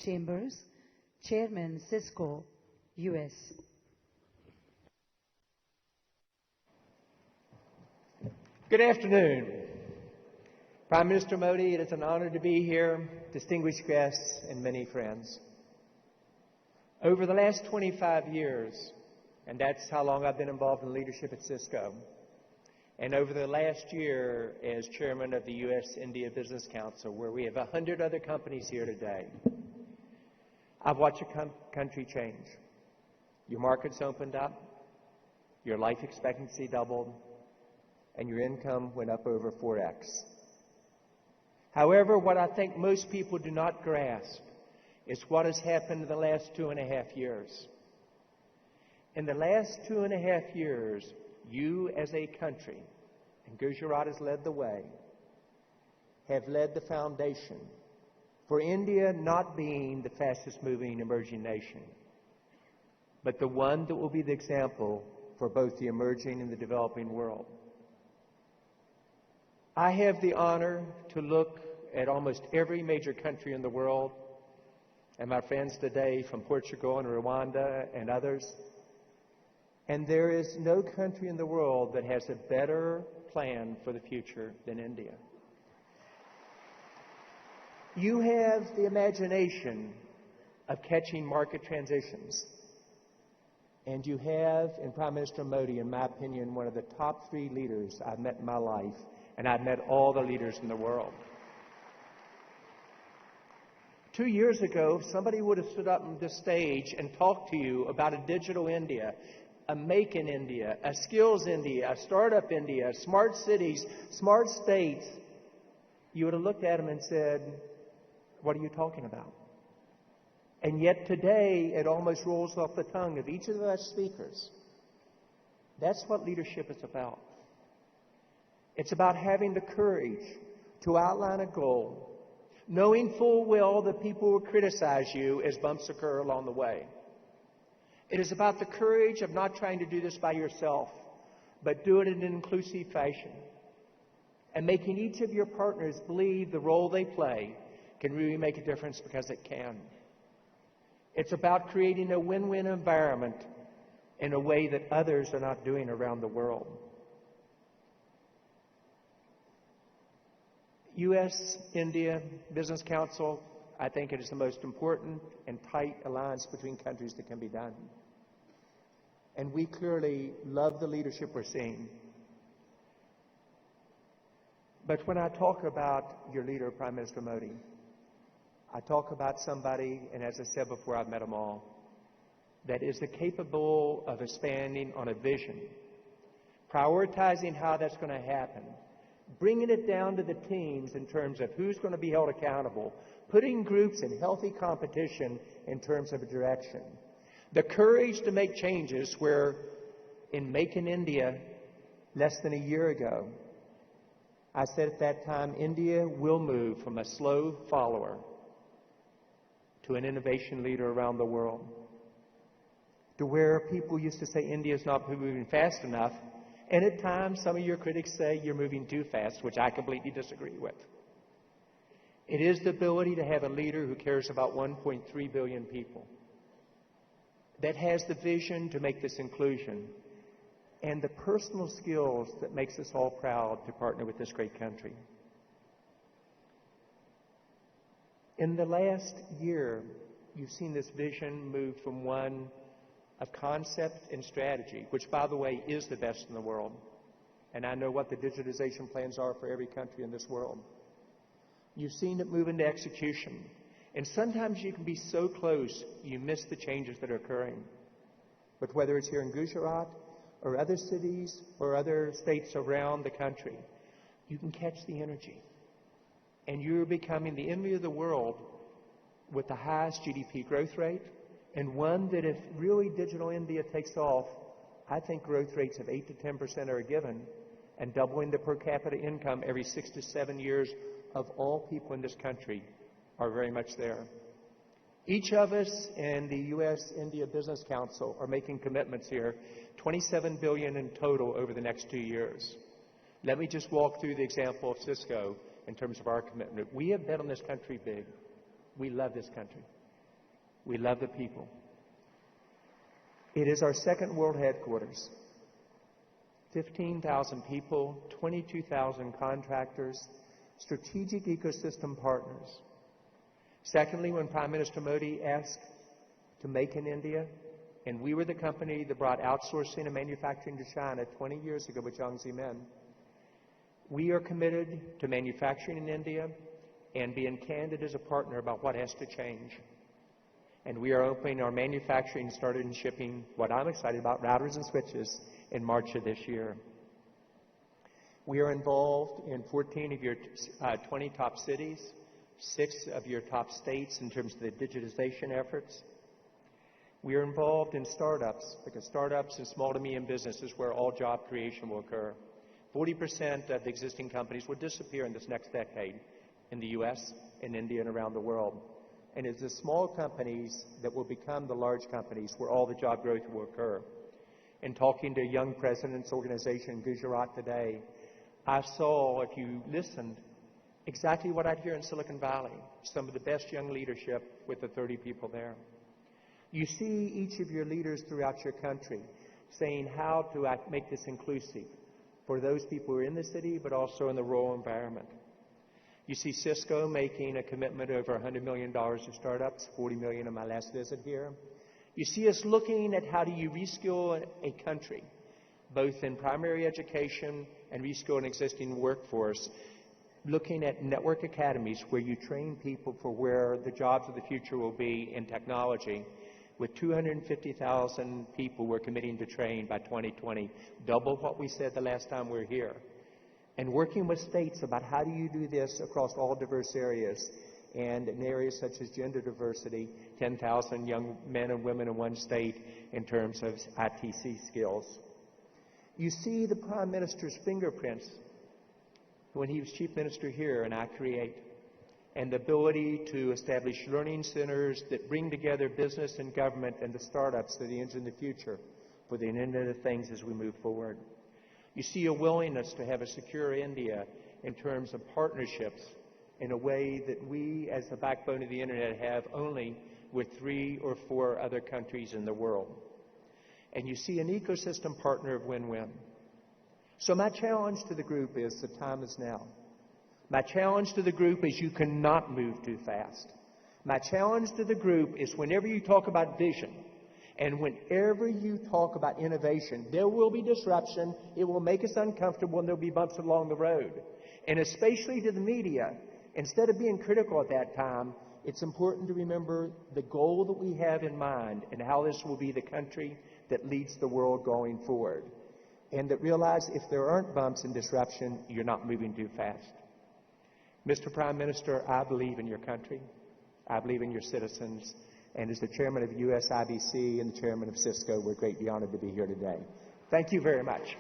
Chambers, Chairman, CISCO, U.S. Good afternoon. Prime Minister Modi, it is an honor to be here, distinguished guests, and many friends. Over the last 25 years, and that's how long I've been involved in leadership at CISCO, and over the last year as chairman of the U.S.-India Business Council, where we have 100 other companies here today, I've watched your country change. Your markets opened up, your life expectancy doubled, and your income went up over 4x. However, what I think most people do not grasp is what has happened in the last 2.5 years. In the last 2.5 years, you as a country, and Gujarat has led the way, have led the foundation for India not being the fastest moving emerging nation, but the one that will be the example for both the emerging and the developing world. I have the honor to look at almost every major country in the world, and my friends today from Portugal and Rwanda and others, and there is no country in the world that has a better plan for the future than India. You have the imagination of catching market transitions, and you have, in Prime Minister Modi, in my opinion, one of the top 3 leaders I've met in my life, and I've met all the leaders in the world. 2 years ago, somebody would have stood up on this stage and talked to you about a digital India, a make in India, a skills India, a startup India, smart cities, smart states. You would have looked at them and said, what are you talking about? And yet today, it almost rolls off the tongue of each of us speakers. That's what leadership is about. It's about having the courage to outline a goal, knowing full well that people will criticize you as bumps occur along the way. It is about the courage of not trying to do this by yourself, but do it in an inclusive fashion, and making each of your partners believe the role they play can really make a difference, because it can. It's about creating a win-win environment in a way that others are not doing around the world. U.S.-India Business Council, I think it is the most important and tight alliance between countries that can be done. And we clearly love the leadership we're seeing. But when I talk about your leader, Prime Minister Modi, I talk about somebody, and as I said before, I've met them all, that is capable of expanding on a vision, prioritizing how that's going to happen, bringing it down to the teams in terms of who's going to be held accountable, putting groups in healthy competition in terms of a direction. The courage to make changes where, in Make in India, less than a year ago, I said at that time, India will move from a slow follower to an innovation leader around the world, to where people used to say India's not moving fast enough, and at times some of your critics say you're moving too fast, which I completely disagree with. It is the ability to have a leader who cares about 1.3 billion people, that has the vision to make this inclusion, and the personal skills that makes us all proud to partner with this great country. In the last year, you've seen this vision move from one of concept and strategy, which, by the way, is the best in the world. And I know what the digitization plans are for every country in this world. You've seen it move into execution. And sometimes you can be so close, you miss the changes that are occurring. But whether it's here in Gujarat or other cities or other states around the country, you can catch the energy. And you're becoming the envy of the world with the highest GDP growth rate, and one that if really digital India takes off, I think growth rates of 8 to 10% are a given, and doubling the per capita income every 6 to 7 years of all people in this country are very much there. Each of us in the U.S.-India Business Council are making commitments here, $27 billion in total over the next 2 years. Let me just walk through the example of CISCO in terms of our commitment. We have bet on this country big. We love this country. We love the people. It is our second world headquarters. 15,000 people, 22,000 contractors, strategic ecosystem partners. Secondly, when Prime Minister Modi asked to make in India, and we were the company that brought outsourcing and manufacturing to China 20 years ago with Jiang Zemin, we are committed to manufacturing in India and being candid as a partner about what has to change. And we are opening our manufacturing and started in shipping what I'm excited about, routers and switches, in March of this year. We are involved in 14 of your 20 top cities, 6 of your top states in terms of the digitization efforts. We are involved in startups, because startups and small to medium business is where all job creation will occur. 40% of the existing companies will disappear in this next decade in the U.S., in India, and around the world. And it's the small companies that will become the large companies where all the job growth will occur. In talking to a young president's organization in Gujarat today, I saw, if you listened, exactly what I'd hear in Silicon Valley, some of the best young leadership with the 30 people there. You see each of your leaders throughout your country saying how to make this inclusive for those people who are in the city, but also in the rural environment. You see CISCO making a commitment over $100 million to startups, $40 million in my last visit here. You see us looking at how do you reskill a country, both in primary education and reskill an existing workforce, looking at network academies where you train people for where the jobs of the future will be in technology. With 250,000 people we're committing to train by 2020, double what we said the last time we were here. And working with states about how do you do this across all diverse areas, and in areas such as gender diversity, 10,000 young men and women in one state in terms of ITC skills. You see the Prime Minister's fingerprints when he was Chief Minister here in I Create, and the ability to establish learning centers that bring together business and government and the startups that are the engine of the future for the Internet of Things as we move forward. You see a willingness to have a secure India in terms of partnerships in a way that we, as the backbone of the Internet, have only with 3 or 4 other countries in the world. And you see an ecosystem partner of win-win. So my challenge to the group is the time is now. My challenge to the group is you cannot move too fast. My challenge to the group is whenever you talk about vision, and whenever you talk about innovation, there will be disruption, it will make us uncomfortable, and there will be bumps along the road. And especially to the media, instead of being critical at that time, it's important to remember the goal that we have in mind and how this will be the country that leads the world going forward. And that realize if there aren't bumps and disruption, you're not moving too fast. Mr. Prime Minister, I believe in your country. I believe in your citizens. And as the chairman of USIBC and the chairman of CISCO, we're greatly honored to be here today. Thank you very much.